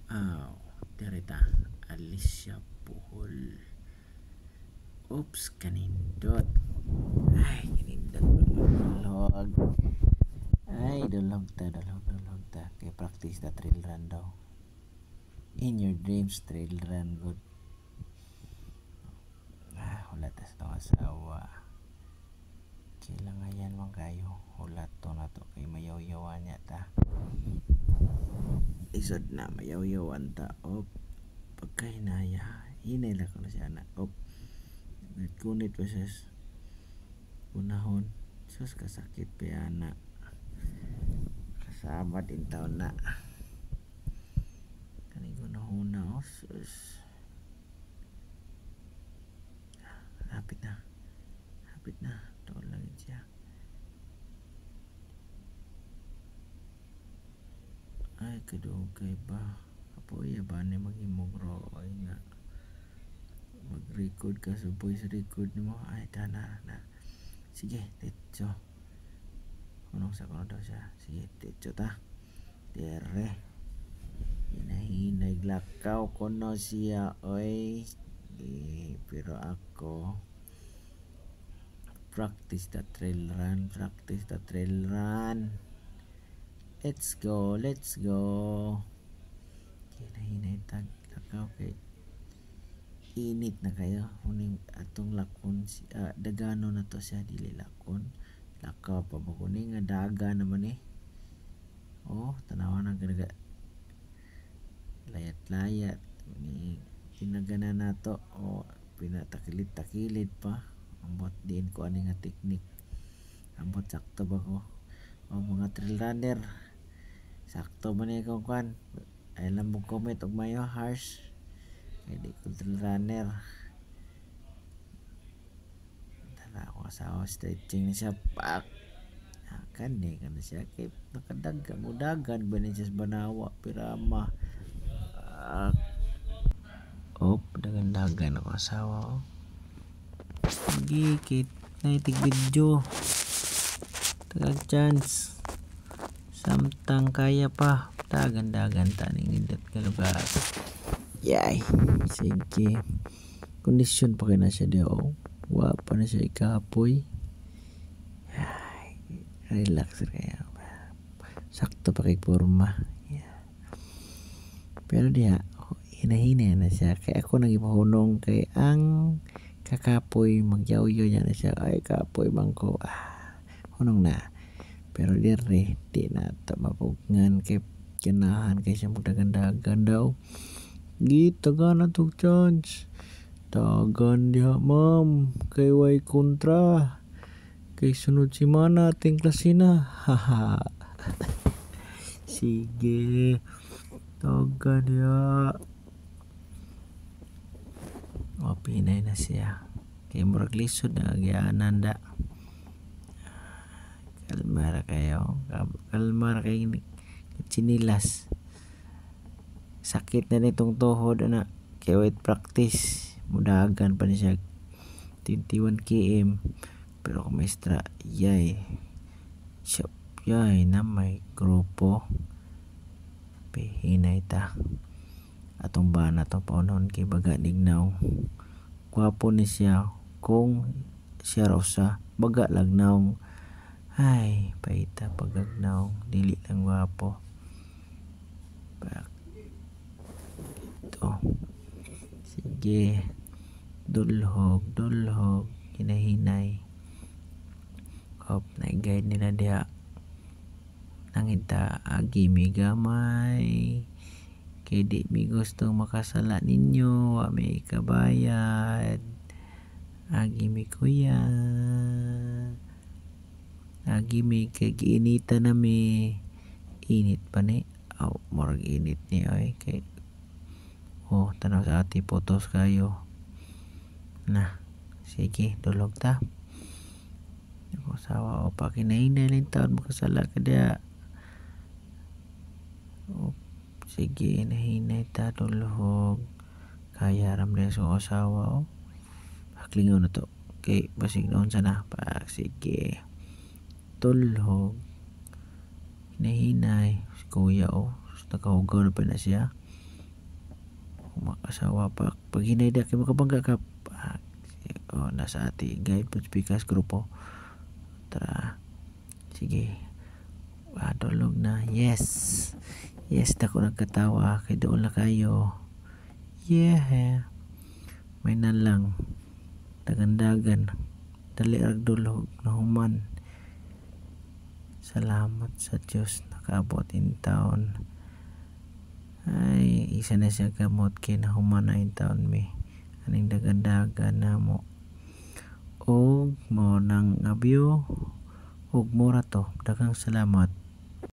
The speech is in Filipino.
Aw, derita Alicia Puhol. Oops, kanindot. Ay, kanindot. Dulog. Ay, dulog ta. Kay practice na trail run daw. In your dreams, trail run good. Hulat tas itong asawa. Kailangan yan mang kayo. Hulat to na to. Kay mayaw-yawan niya ta. Isod na, mayaw-yawan ta. Pagkahinaya. Hinay lang ko na siya na. Kunit pa siya. Unahon. Sus, kasakit pa yan na. Kasama din taon na. Kaning unahon na. Sus. Hapit na. Taon lang siya. Ay, kadugay ba? Apoy, ba na mag-imog roy nga. Mag-record ka sa voice record mo. Ay, tana na. Sige, tetso. Unong sa kono daw siya. Sige, tetso ta. Tere. Hinahinay glakaw ko no siya. Oy. Pero ako practice the trail run. Let's go. Hinahinay tag glakaw kay init na kayo. Uning atong lakon dagano na to siya, dili lakon. Lakaw pa ba kuning nga daga naman eh. Tanawan ang ganaga. Layat ni pinagana nato pinatakilit pa. Ambot din ko ani nga teknik. Ambot sakto ba ko? Mga trail runner. Sakto man ni kung kwan. Ay lang mo comment og mayo harsh. Kaya di ko trail runner. Tala ako asawa stretching na siya. Pak! Kani ka na siya. Kaya mudagan ba niya sa banawa. Pirama. Dagan ako asawa. Gikit. Naitig video. Tagag chance. Samtang kaya pa. Dagan taning indot ka lugar. Yay. Sige. Kondisyon pa kaya na siya daw. Wapa na siya ikapoy. Relax kaya. Sakto pa kay forma. Pero diya, hinahinay na siya. Kaya ako nagipahunong kay ang kakapoy. Magyaw-yaw niya na siya. Ay, kapoy bangko. Hunong na. Pero di na mapugngan kay kinahan kay siya magdagan-dagan daw. Gitagan na to chance. Tagan diha ma'am. Kay way kontra. Kay sunod si mana ating klasina. Haha. Sige. Tagan diha. Pinay na siya. Kay murag lisod na agyanan da. Kalmar kayo chinilas. Sakit na nitong tuhod na. Kay wait practice. Mudagan pa niya 21 km. Pero kung maestra, yay na may grupo. Hinay ta. Atong bana to paunon kay baga nignaw. Gwapo ni siya. Kung siya raw sa baga lagnaw. Ay, paita pagagnaw. Dili lang gwapo. Ito. Sige. Dulhog. Hinahinay. Na-guide nila diha. Nangita agi mi gamay. Kay di mi gustong makasala ninyo. Wa may kabayad. Agi mi kuya. Agi mi kay giinita na mi. Init pa ni. Morag init ni ay kay tanaw sa ati photos kayo. Na, sige, dulog ta. Ako sawa pa kinahinay lang taon makasala ka diya. Sige, nahinay ta dulog. Kaya ram na sa asawa. Haklingaw na to. Okay, basig noon sana. Sige. Tulog. Hinahinay. Si kuya nakahugaw na pa na siya. makasawa pa pag hinayda kay makabangga ka nasa ati guide po pikas grupo tara sige tulog na yes dako nagkatawa kay doon na kayo yeah may nalang dagan-dagan dali ragdulog na human salamat sa Diyos nakaabot in town ay isa na siya gamot kay nahuman na in town mi aning dagan-dagan na mo og mo nang abyo og mura to daghang salamat